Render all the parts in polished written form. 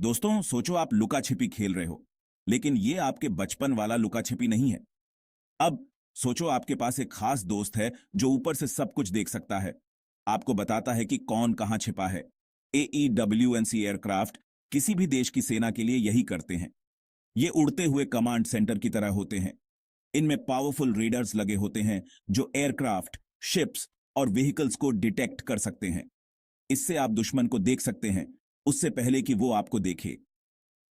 दोस्तों, सोचो आप लुका छिपी खेल रहे हो, लेकिन ये आपके बचपन वाला लुका छिपी नहीं है। अब सोचो आपके पास एक खास दोस्त है जो ऊपर से सब कुछ देख सकता है, आपको बताता है कि कौन कहां छिपा है। AEWNC एयरक्राफ्ट किसी भी देश की सेना के लिए यही करते हैं। ये उड़ते हुए कमांड सेंटर की तरह होते हैं। इनमें पावरफुल रेडर्स लगे होते हैं जो एयरक्राफ्ट, शिप्स और व्हीकल्स को डिटेक्ट कर सकते हैं। इससे आप दुश्मन को देख सकते हैं उससे पहले कि वो आपको देखे।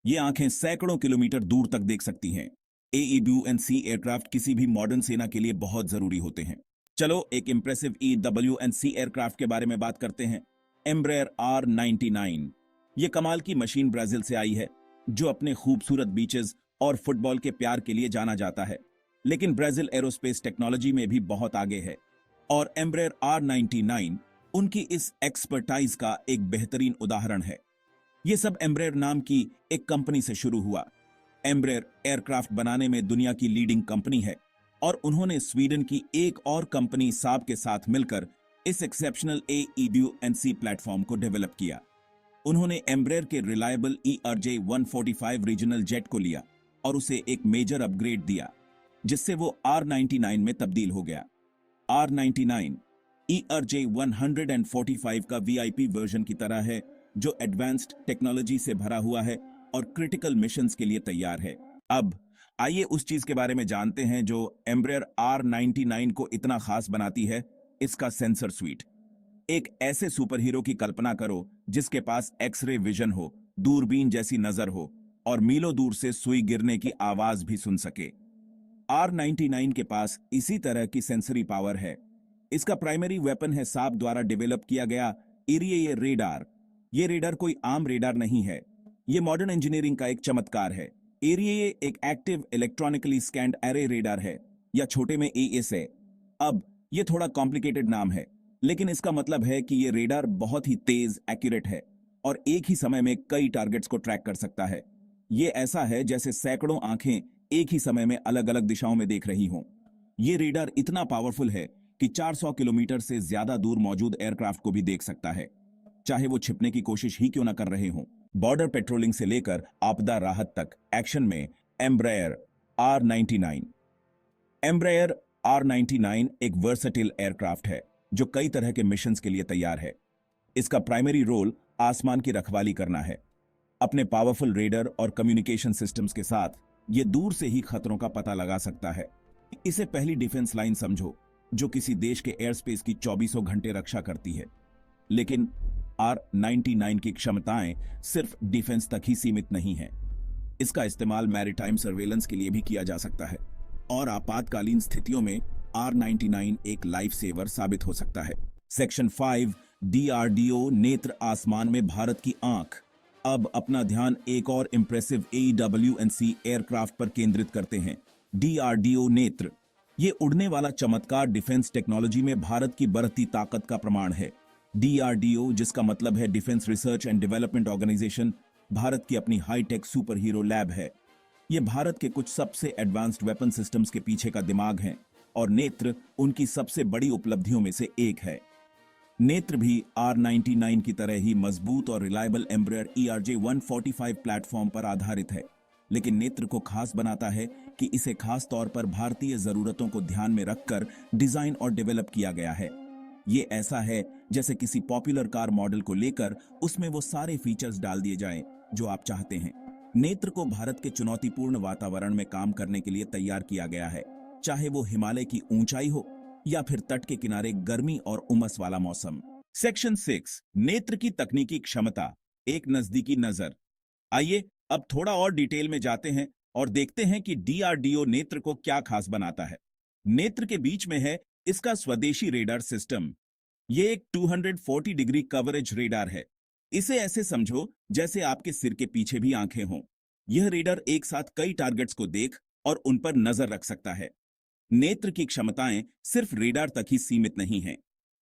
ये आंखें सैकड़ों किलोमीटर दूर तक देख सकती हैं। AEWNC एयरक्राफ्ट किसी भी मॉडर्न सेना के लिए बहुत जरूरी होते हैं। चलो एक इंप्रेसिव EWNC एयरक्राफ्ट के बारे में बात करते हैं। Embraer R99। ये कमाल की मशीन ब्राजील से आई है, जो अपने खूबसूरत बीचेस और फुटबॉल के प्यार के लिए जाना जाता है। लेकिन ब्राजील एरोस्पेस टेक्नोलॉजी में भी बहुत आगे है, और एम्ब्रेयर R99 उनकी इस एक्सपर्टाइज का एक बेहतरीन उदाहरण है। यह सब एम्ब्रेयर नाम की एक कंपनी से शुरू हुआ। एम्ब्रेयर एयरक्राफ्ट बनाने में दुनिया की लीडिंग कंपनी है, और उन्होंने स्वीडन की एक और कंपनी साब के साथ मिलकर इस एक्सेप्शनल AEWNC प्लेटफॉर्म को डेवलप किया। उन्होंने एम्ब्रेयर के रिलायबल ERJ-145 रीजनल जेट को लिया और उसे एक मेजर अपग्रेड दिया, जिससे वो R99 में तब्दील हो गया। R99 ERJ-145 का VIP वर्जन की तरह है, जो एडवांस्ड टेक्नोलॉजी से भरा हुआ है और क्रिटिकल मिशंस के लिए तैयार है। अब आइए उस चीज के बारे में जानते हैं जो एम्ब्रेयर R99 को इतना खास बनाती है, इसका सेंसर स्वीट। एक ऐसे सुपर हीरो की कल्पना करो जिसके पास एक्सरे विजन हो, दूरबीन जैसी नजर हो और मीलों दूर से सुई गिरने की आवाज भी सुन सके। R99 के पास इसी तरह की सेंसरी पावर है। इसका प्राइमरी वेपन है साब द्वारा डेवलप किया गया एरिये रेडार। ये रेडार कोई आम रेडार नहीं है, ये मॉडर्न इंजीनियरिंग का एक चमत्कार है। एरिये एक active electronically scanned array radar है, या छोटे में AS है। अब ये थोड़ा कॉम्प्लिकेटेड नाम है, लेकिन इसका मतलब है कि ये रेडार बहुत ही तेज, एक्यूरेट है और एक ही समय में कई टारगेट्स को ट्रैक कर सकता है। ये ऐसा है जैसे सैकड़ों आंखें एक ही समय में अलग अलग दिशाओं में देख रही हों। ये रेडार इतना पावरफुल है कि 400 किलोमीटर से ज्यादा दूर मौजूद एयरक्राफ्ट को भी देख सकता है, चाहे वो छिपने की कोशिश ही क्यों ना कर रहे हों। बॉर्डर पेट्रोलिंग से लेकर आपदा राहत तक एक्शन में एम्ब्रेयर R99। एम्ब्रेयर R99 एक वर्सेटाइल एयरक्राफ्ट है जो कई तरह के मिशंस के लिए तैयार है। इसका प्राइमरी रोल आसमान की रखवाली करना है। अपने पावरफुल रेडर और कम्युनिकेशन सिस्टम्स के साथ ये दूर से ही खतरों का पता लगा सकता है। इसे पहली डिफेंस लाइन समझो, जो किसी देश के एयर स्पेस की 24 घंटे रक्षा करती है। लेकिन R99 की क्षमताएं सिर्फ डिफेंस तक ही सीमित नहीं हैं। इसका इस्तेमाल मैरीटाइम सर्वेलेंस के लिए भी किया जा सकता है, और आपातकालीन स्थितियों में R99 एक लाइफ सेवर साबित हो सकता है। सेक्शन 5 DRDO नेत्र आसमान में भारत की आंख। अब अपना ध्यान एक और इंप्रेसिव AEWNC एयरक्राफ्ट पर केंद्रित करते हैं, DRDO नेत्र। ये उड़ने वाला चमत्कार डिफेंस टेक्नोलॉजी में भारत की बढ़ती ताकत का प्रमाण है। DRDO, जिसका मतलब है defence research and development organisation, Bharat की अपनी हाईटेक सुपर हीरो लैब है। ये भारत के कुछ सबसे एडवांस्ड वेपन सिस्टम्स के पीछे का दिमाग है, और नेत्र उनकी सबसे बड़ी उपलब्धियों में से एक है। नेत्र भी R99 की तरह ही मजबूत और रिलायबल एम्ब्रेयर ERJ-145 प्लेटफॉर्म पर आधारित है, लेकिन नेत्र को खास बनाता है कि इसे खास तौर पर भारतीय जरूरतों को ध्यान में रखकर डिजाइन और डेवलप किया गया है। ये ऐसा है जैसे किसी पॉपुलर कार मॉडल को लेकर उसमें वो सारे फीचर्स डाल दिए जाएं जो आप चाहते हैं। नेत्र को भारत के चुनौतीपूर्ण वातावरण में काम करने के लिए तैयार किया गया है, चाहे वो हिमालय की ऊंचाई हो या फिर तट के किनारे गर्मी और उमस वाला मौसम। सेक्शन 6 नेत्र की तकनीकी क्षमता, एक नजदीकी नजर। आइए अब थोड़ा और डिटेल में जाते हैं और देखते हैं कि DRDO नेत्र को क्या खास बनाता है। नेत्र के बीच में है इसका स्वदेशी रेडार सिस्टम। यह एक 240 डिग्री कवरेज रेडार है। इसे ऐसे समझो जैसे आपके सिर के पीछे भी आंखें हों। यह रेडार एक साथ कई टारगेट्स को देख और उन पर नजर रख सकता है। नेत्र की क्षमताएं सिर्फ रेडार तक ही सीमित नहीं हैं।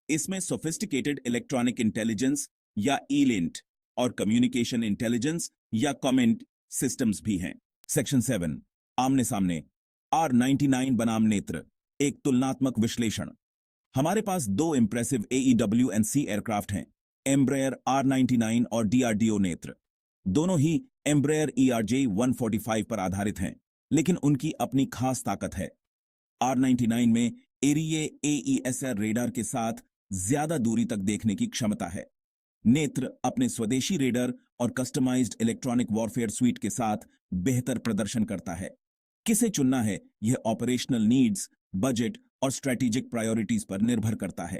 इसमें सोफिस्टिकेटेड इलेक्ट्रॉनिक इंटेलिजेंस या ELINT और कम्युनिकेशन इंटेलिजेंस या कमेंट सिस्टम्स भी हैं। सेक्शन 7 आमने सामने R99 बनाम नेत्र, एक तुलनात्मक विश्लेषण। हमारे पास दो इंप्रेसिव AEWNC एयरक्राफ्ट हैं, एम्ब्रेयर R99 और DRDO नेत्र। दोनों ही एम्ब्रेयर ERJ 145 पर आधारित हैं, लेकिन उनकी अपनी खास ताकत है। R99 में एरिये AESR रेडार के साथ ज्यादा दूरी तक देखने की क्षमता है। नेत्र अपने स्वदेशी रेडर और कस्टमाइज्ड इलेक्ट्रॉनिक वॉरफेयर स्वीट के साथ बेहतर प्रदर्शन करता है। किसे चुनना है, यह ऑपरेशनल नीड्स, बजट और स्ट्रेटेजिक प्रायोरिटीज पर निर्भर करता है।